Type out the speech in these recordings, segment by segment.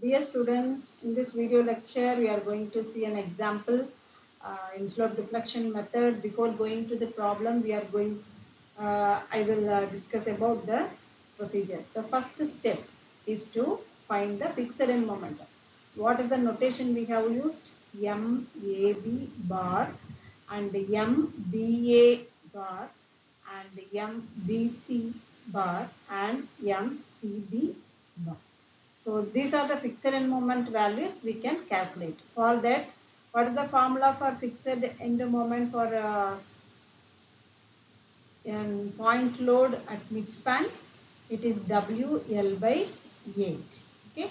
Dear students, in this video lecture we are going to see an example in slope deflection method. Before going to the problem, I will discuss about the procedure. The first step is to find the fixed end moment. What is the notation we have used? MAB bar and MBA bar and MBC bar and MCB bar. So these are the fixed end moment values we can calculate. For that, what is the formula for fixed end moment for point load at midspan? It is WL by 8. Okay,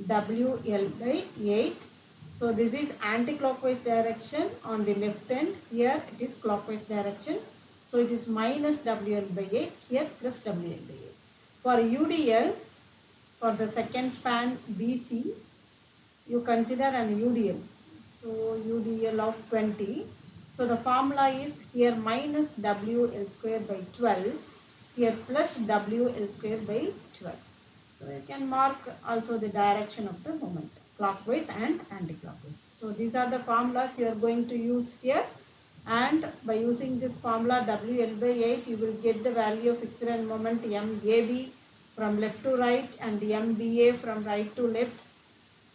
WL by 8. So this is anti-clockwise direction on the left hand. Here it is clockwise direction. So it is minus WL by 8. Here plus WL by 8. For UDL, for the second span BC, you consider an UDL. So UDL of 20. So the formula is here minus WL square by 12. Here plus WL square by 12. So you can mark also the direction of the moment, clockwise and anti-clockwise. So these are the formulas you are going to use here. And by using this formula WL by 8, you will get the value of fixed end moment MAB from left to right and MBA from right to left,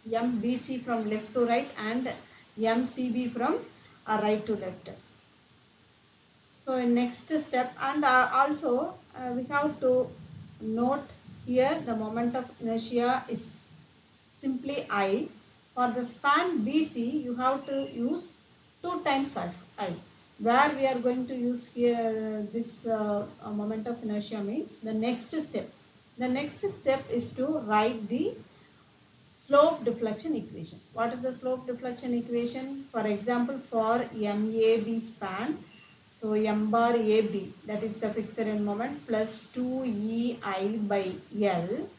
MBC from left to right and MCB from right to left. So in next step, and also we have to note here the moment of inertia is simply I. For the span BC, you have to use 2 times I. Where we are going to use here this moment of inertia means the next step. The next step is to write the slope deflection equation. What is the slope deflection equation? For example, for MAB span, so M bar AB, that is the fixed end moment, plus 2EI by L,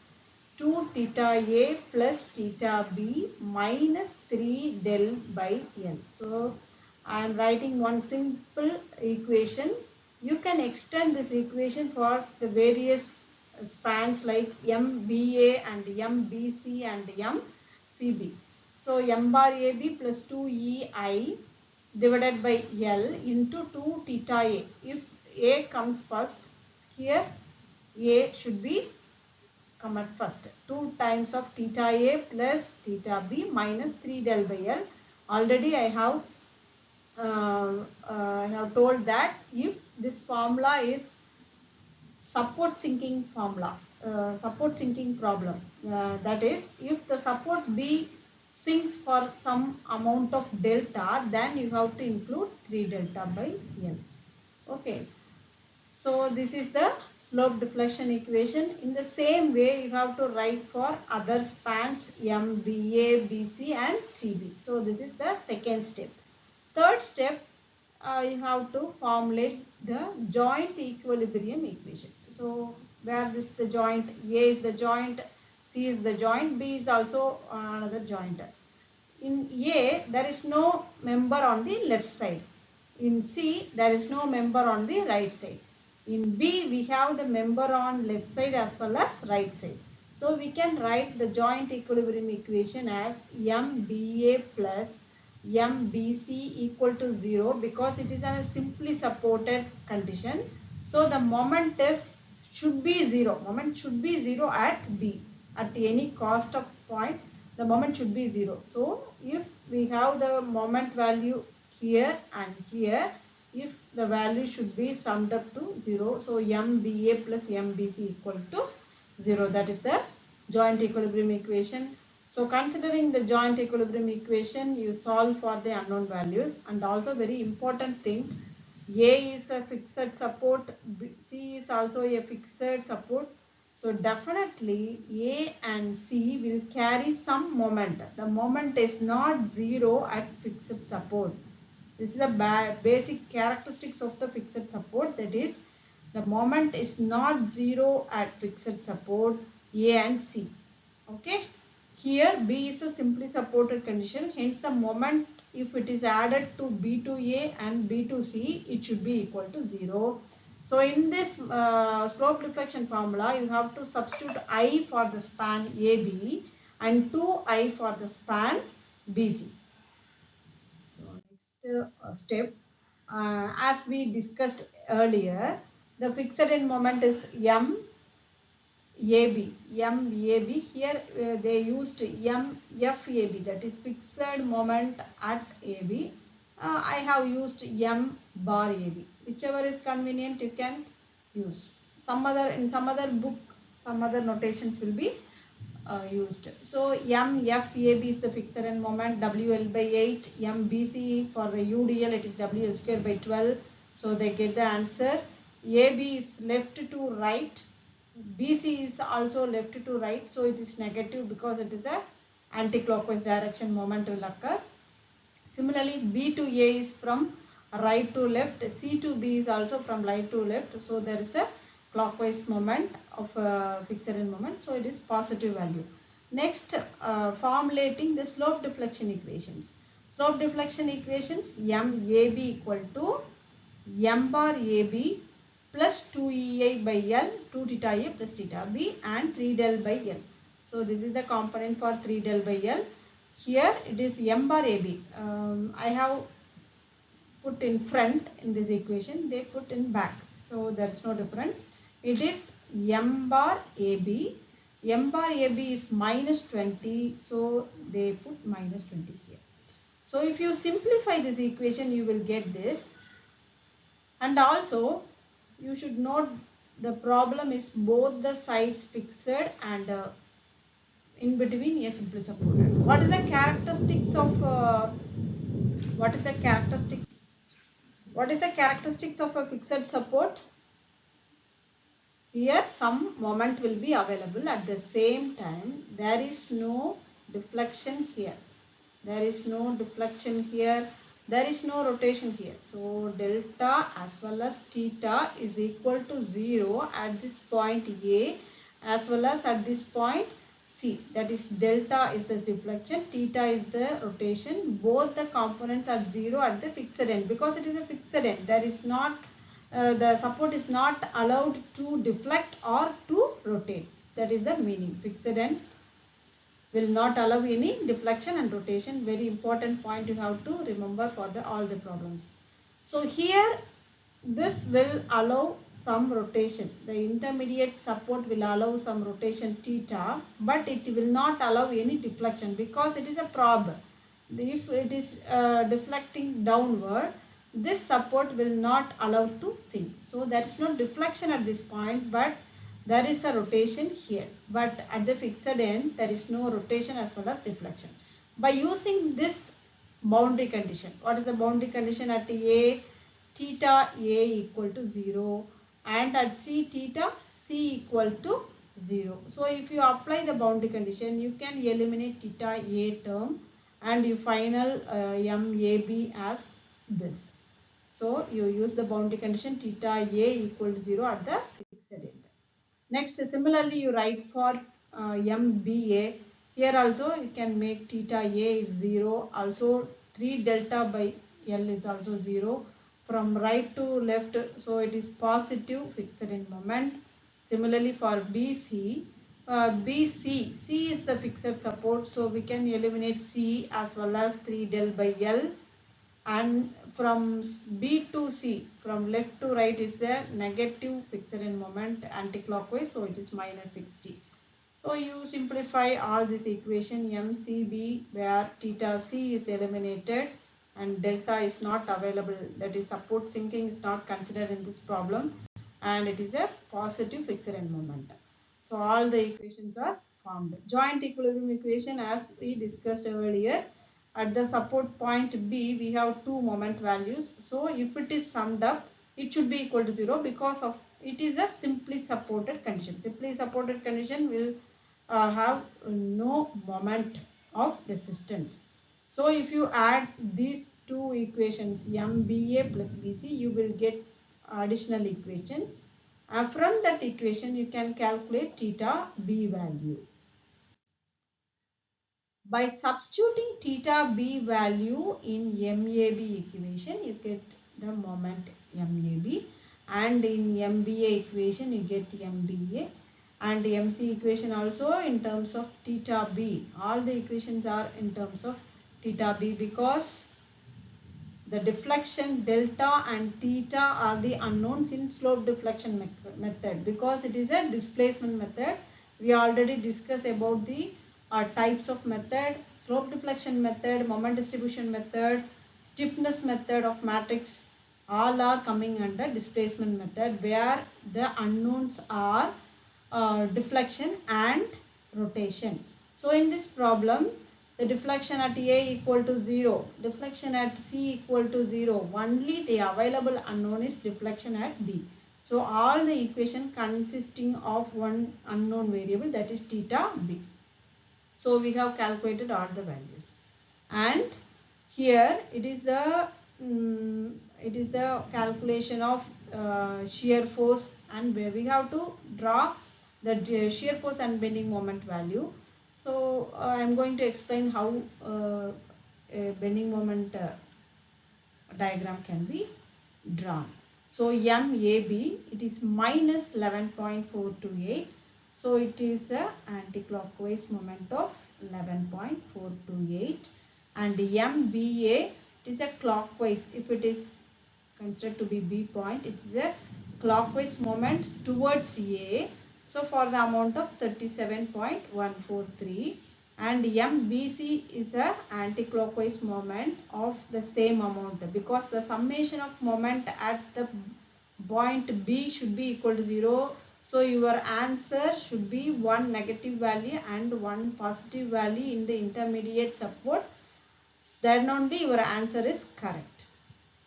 2 theta A plus theta B minus 3 del by L. So I am writing one simple equation. You can extend this equation for the various spans like MBA and MBC and MCB. So M bar AB plus 2EI divided by L into 2 theta A. If A comes first, here A should be come at first. 2 times of theta A plus theta B minus 3 del by L. Already I have told that if this formula is support sinking formula, support sinking problem, that is if the support B sinks for some amount of delta, then you have to include 3 delta by L. Okay, so this is the slope deflection equation. In the same way you have to write for other spans MBA, BC and CB. So this is the second step. Third step, you have to formulate the joint equilibrium equation. So where this the joint, A is the joint, C is the joint, B is also another joint. In A, there is no member on the left side. In C, there is no member on the right side. In B, we have the member on left side as well as right side. So we can write the joint equilibrium equation as MBA plus MBC equal to 0 because it is a simply supported condition. So the moment should be 0. Moment should be 0 at B. At any cost of point, the moment should be 0. So if we have the moment value here and here, if the value should be summed up to 0, so MBA plus MBC equal to 0. That is the joint equilibrium equation. So considering the joint equilibrium equation, you solve for the unknown values, and also very important thing, A is a fixed support, C is also a fixed support. So definitely A and C will carry some moment. The moment is not 0 at fixed support. This is the basic characteristics of the fixed support, that is the moment is not 0 at fixed support A and C. Okay. Here B is a simply supported condition, hence the moment if it is added to B to A and B to C, it should be equal to 0. So in this slope deflection formula, you have to substitute I for the span AB and 2i for the span BC. So next step, as we discussed earlier, the fixed end moment is MAB. MAB here they used MFAB, that is fixed moment at AB. I have used M bar AB. Whichever is convenient you can use. In some other book, some other notations will be used. So MFAB is the fixed end moment, WL by 8, MBC for the UDL it is WL square by 12. So they get the answer. AB is left to right, BC is also left to right, so it is negative because it is a anti-clockwise direction moment will occur. Similarly, B to A is from right to left, C to B is also from right to left, so there is a clockwise moment of fixed end moment, so it is positive value. Next, formulating the slope deflection equations. Slope deflection equations, MAB equal to M bar AB plus 2EI by L, 2 theta A plus theta B and 3 del by L. So this is the component for 3 del by L. Here it is M bar AB. I have put in front in this equation, they put in back. So there is no difference. It is M bar AB. M bar AB is minus 20, so they put minus 20 here. So if you simplify this equation, you will get this. And also, you should note the problem is both the sides fixed and in between a simply supported. What is the characteristics of a fixed support? Here some moment will be available at the same time. There is no deflection here. There is no deflection here. There is no rotation here. So delta as well as theta is equal to 0 at this point A as well as at this point C. That is delta is the deflection, theta is the rotation. Both the components are 0 at the fixed end because it is a fixed end. There is not the support is not allowed to deflect or to rotate. That is the meaning. Fixed end will not allow any deflection and rotation. Very important point you have to remember for all the problems. So here this will allow some rotation. The intermediate support will allow some rotation theta, but it will not allow any deflection because it is a probe. If it is deflecting downward, this support will not allow to sink. So there is no deflection at this point, but there is a rotation here. But at the fixed end, there is no rotation as well as deflection. By using this boundary condition, what is the boundary condition at A? Theta A equal to 0 and at C theta C equal to 0. So if you apply the boundary condition, you can eliminate theta A term and you final MAB as this. So you use the boundary condition theta A equal to 0 at the fixed end. Next, similarly you write for MBA. Here also you can make theta A is 0. Also 3 delta by L is also 0. From right to left, so it is positive fixed end moment. Similarly for BC, C is the fixed support, so we can eliminate C as well as 3 del by L. And from B to C, from left to right is the negative fixed end moment anti-clockwise, so it is minus 60. So you simplify all this equation MCB where theta C is eliminated and delta is not available, that is support sinking is not considered in this problem, and it is a positive fixed end moment. So all the equations are formed. Joint equilibrium equation, as we discussed earlier, at the support point B we have two moment values. So if it is summed up, it should be equal to 0 because of it is a simply supported condition. Simply supported condition will have no moment of resistance. So if you add these two equations MBA plus BC, you will get additional equation. From that equation you can calculate theta B value. By substituting theta B value in MAB equation, you get the moment MAB, and in MBA equation you get MBA, and the MC equation also in terms of theta b. All the equations are in terms of theta b because the deflection delta and theta are the unknowns in slope deflection method because it is a displacement method. We already discussed about the types of method: slope deflection method, moment distribution method, stiffness method of matrix. All are coming under displacement method where the unknowns are deflection and rotation. So in this problem, the deflection at A equal to 0, deflection at C equal to 0, only the available unknown is deflection at B. So all the equation consisting of one unknown variable, that is theta B. So we have calculated all the values, and here it is the calculation of shear force, and where we have to draw the shear force and bending moment value. So I am going to explain how a bending moment diagram can be drawn. So MAB, it is minus 11.428. So it is the anti-clockwise moment of 11.428, and MBA, it is a clockwise. If it is considered to be B point, it is a clockwise moment towards A. So for the amount of 37.143, and MBC is a anti-clockwise moment of the same amount because the summation of moment at the point B should be equal to 0. So your answer should be one negative value and one positive value in the intermediate support. Then only your answer is correct.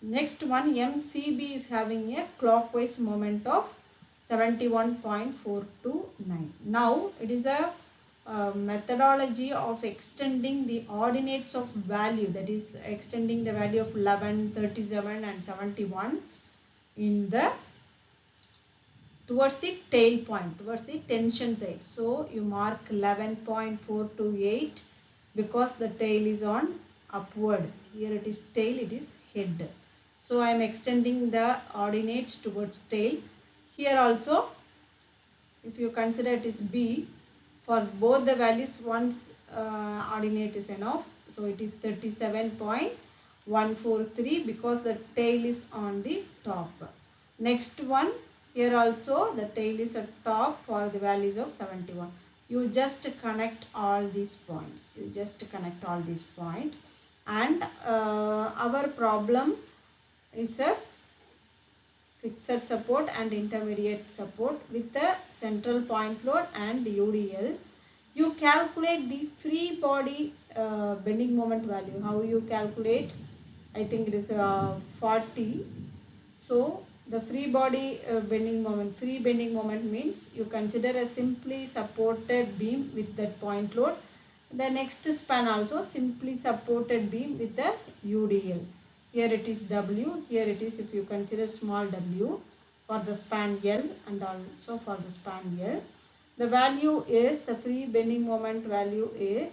Next one, MCB is having a clockwise moment of 71.429. Now it is a methodology of extending the ordinates of value, that is extending the value of 11, 37 and 71 in the towards the tail point, towards the tension side. So you mark 11.428 because the tail is on upward. Here it is tail, it is head. So I am extending the ordinates towards tail. Here also, if you consider it is B, for both the values one's ordinate is enough. So it is 37.143 because the tail is on the top. Next one, here also the tail is at top for the values of 71. You just connect all these points. And our problem is a fixed support and intermediate support with the central point load and UDL. You calculate the free body bending moment value. How you calculate? I think it is 40. So the free body bending moment, free bending moment means you consider a simply supported beam with that point load. The next span also simply supported beam with the UDL. Here it is W, here it is, if you consider small w for the span L and also for the span L. The value is, the free bending moment value is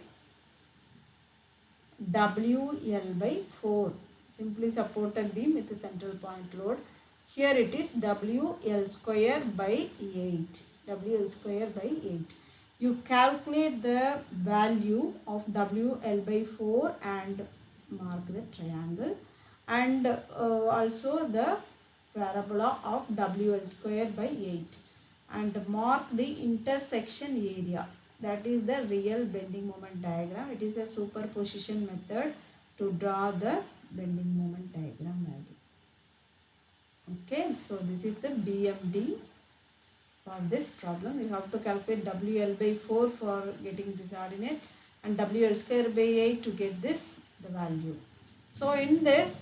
WL by 4, simply supported beam with the central point load. Here it is WL square by 8, WL square by 8. You calculate the value of WL by 4 and mark the triangle, and also the parabola of WL square by 8, and mark the intersection area. That is the real bending moment diagram. It is a superposition method to draw the bending moment diagram value. Okay, so this is the BMD. For this problem, you have to calculate WL by 4 for getting this ordinate and WL square by 8 to get the value. So in this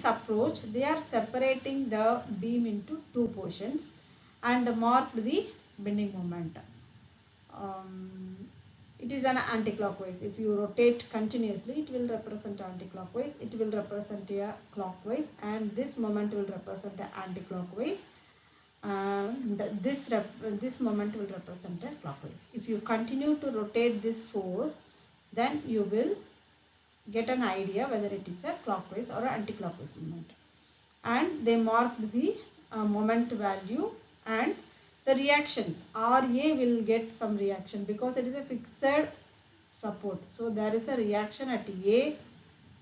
approach, they are separating the beam into two portions and mark the bending moment. It is an anti-clockwise. If you rotate continuously, it will represent anti-clockwise. It will represent a clockwise, and this moment will represent an anti-clockwise. This moment will represent a clockwise. If you continue to rotate this force, then you will get an idea whether it is a clockwise or anti-clockwise moment. And they marked the moment value and the reactions, RA will get some reaction because it is a fixed support. So there is a reaction at A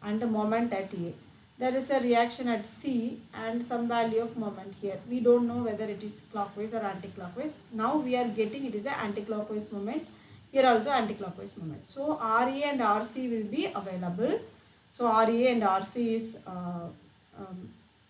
and a moment at A. There is a reaction at C and some value of moment here. We don't know whether it is clockwise or anti-clockwise. Now we are getting it is a anti-clockwise moment. Here also anti-clockwise moment. So RA and RC will be available. So RA and RC is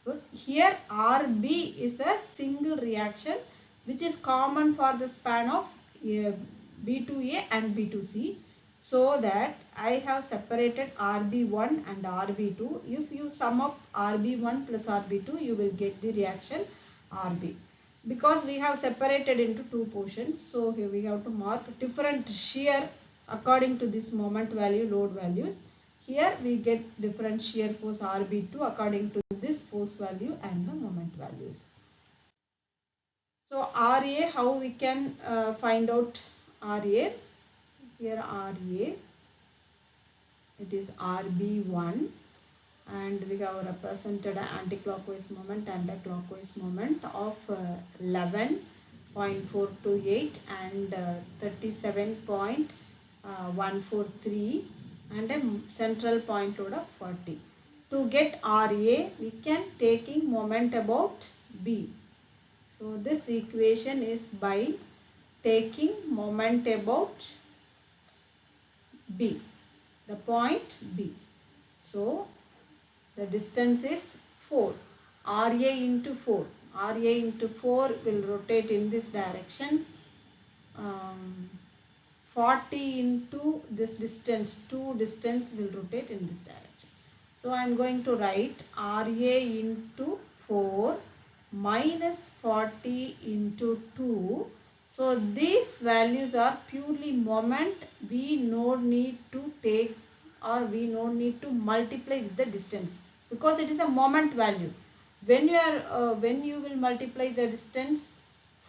good. Here RB is a single reaction which is common for the span of B2A and B2C. So that I have separated RB1 and RB2. If you sum up RB1 plus RB2, you will get the reaction RB. Because we have separated into two portions, so here we have to mark different shear according to this moment value, load values. Here we get different shear force RB2 according to this force value and the moment values. So RA, how we can find out RA? Here RA, it is RB1 and we have represented an anti-clockwise moment and a clockwise moment of 11.428 and 37.143 and a central point load of 40. To get RA, we can taking moment about B. So this equation is by taking moment about B, the point B. So the distance is 4. RA into 4. RA into 4 will rotate in this direction. 40 into this distance, 2 distance will rotate in this direction. So I am going to write RA into 4 minus 40 into 2. So these values are purely moment. We no need to take or we no need to multiply with the distance because it is a moment value. When you will multiply the distance,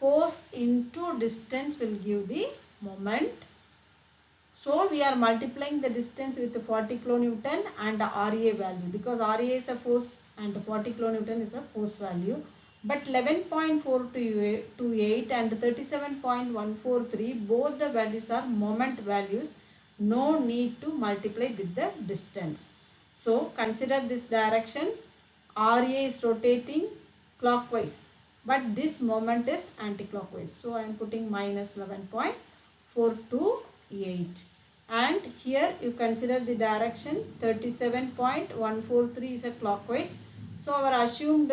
force into distance will give the moment. So we are multiplying the distance with 40 kilonewton and RA value because RA is a force and 40 kilonewton is a force value. But 11.428 and 37.143 both the values are moment values. No need to multiply with the distance. So consider this direction. RA is rotating clockwise but this moment is anti-clockwise. So I am putting minus 11.428 and here you consider the direction 37.143 is a clockwise. So our assumed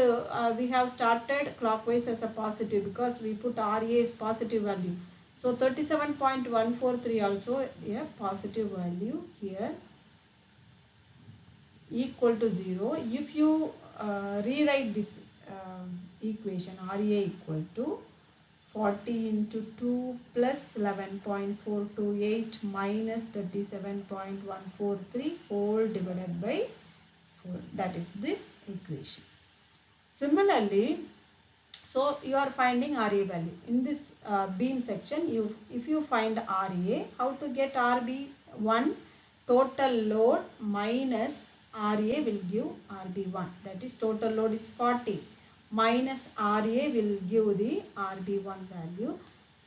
we have started clockwise as a positive because we put RA as positive value. So 37.143 also a positive value here equal to 0. If you rewrite this equation RA equal to 40 into 2 plus 11.428 minus 37.143 whole divided by 4. That is this equation. Similarly, so you are finding RA value. In this beam section, if you find RA, how to get RB1? Total load minus RA will give RB1. That is total load is 40 minus RA will give the RB1 value.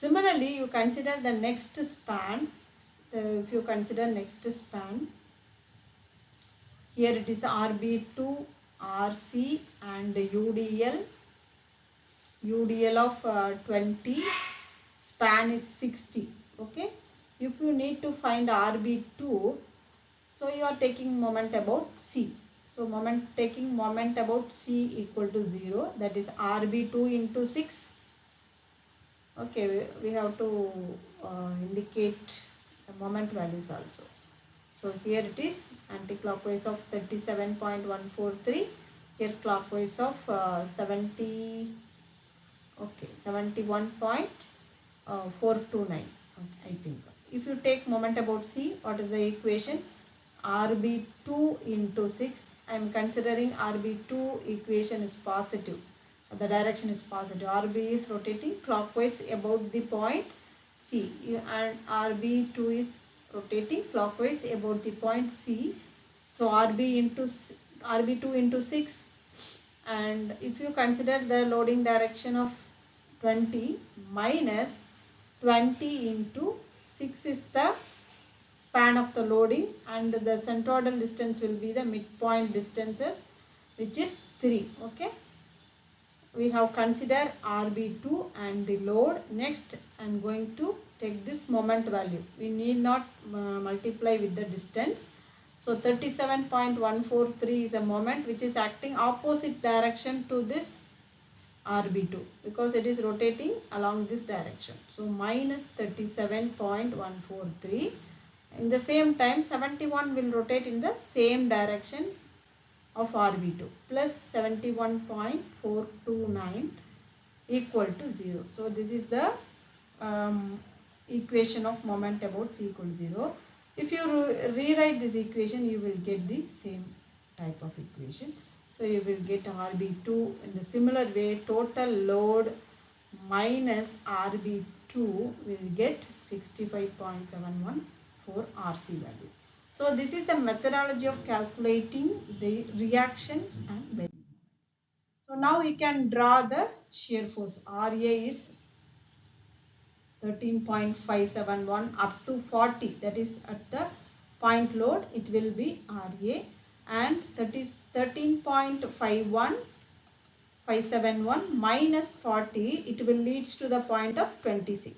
Similarly, you consider the next span. If you consider next span, here it is RB2, RC and UDL. UDL of 20, span is 60. Okay. If you need to find RB2, so you are taking moment about C. So taking moment about C equal to 0. That is RB2 into 6. Okay, we have to indicate the moment values also. So here it is anti-clockwise of 37.143. Here clockwise of 71.429. I think. If you take moment about C, what is the equation? RB2 into 6. I am considering RB2 equation is positive. The direction is positive. RB is rotating clockwise about the point C and RB2 is rotating clockwise about the point C. So RB2 into 6 and if you consider the loading direction of 20 minus 20 into 6 is the span of the loading, and the centroidal distance will be the midpoint distances, which is 3. Okay, we have considered RB2 and the load. Next I am going to take this moment value. We need not multiply with the distance. So 37.143 is a moment which is acting opposite direction to this RB2 because it is rotating along this direction. So minus 37.143. In the same time 71 will rotate in the same direction of RB2 plus 71.429 equal to 0. So this is the equation of moment about C equal to 0. If you rewrite this equation, you will get the same type of equation. So you will get RB2 in the similar way. Total load minus RB2 will get 65.71 for RC value. So this is the methodology of calculating the reactions and bending. So now we can draw the shear force. RA is 13.571 up to 40, that is at the point load it will be RA, and that is 13.571 minus 40, it will leads to the point of 26,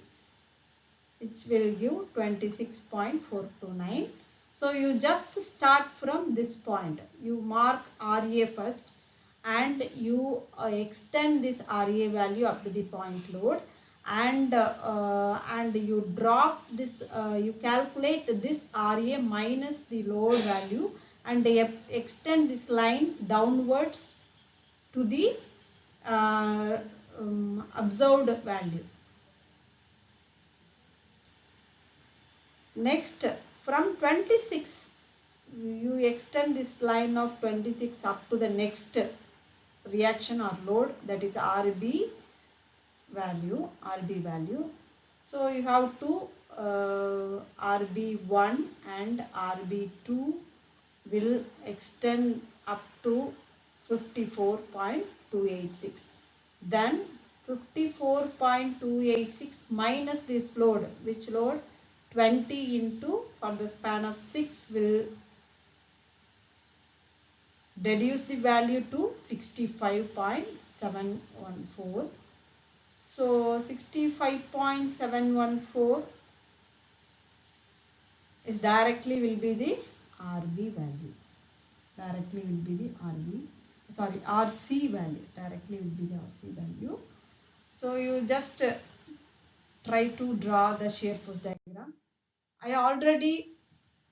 which will give 26.429. So you just start from this point. You mark RA first and you extend this RA value up to the point load, and you drop this, you calculate this RA minus the load value and extend this line downwards to the observed value. Next, from 26, you extend this line of 26 up to the next reaction or load, that is RB value. So you have to RB1 and RB2 will extend up to 54.286. Then 54.286 minus this load, which load? 20 into, for the span of 6 will deduce the value to 65.714. So 65.714 is directly will be the RB value. Directly will be the RC value. Directly will be the RC value. So you just try to draw the shear force diagram. I already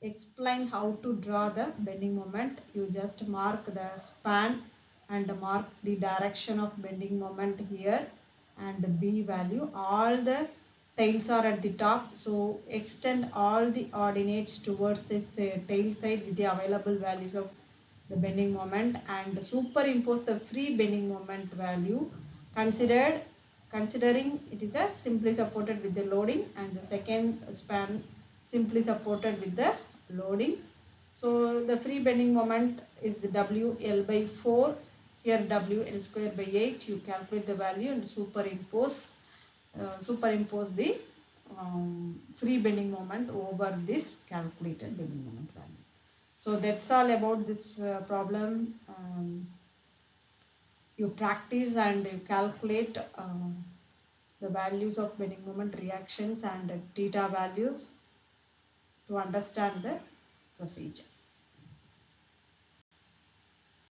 explained how to draw the bending moment. You just mark the span and mark the direction of bending moment here and B value. All the tails are at the top, so extend all the ordinates towards this tail side with the available values of the bending moment and superimpose the free bending moment value considering it is a simply supported with the loading, and the second span simply supported with the loading. So the free bending moment is the WL by 4, here WL square by 8. You calculate the value and superimpose the free bending moment over this calculated bending moment value. So that's all about this problem. You practice and you calculate the values of bending moment, reactions and theta values to understand the procedure.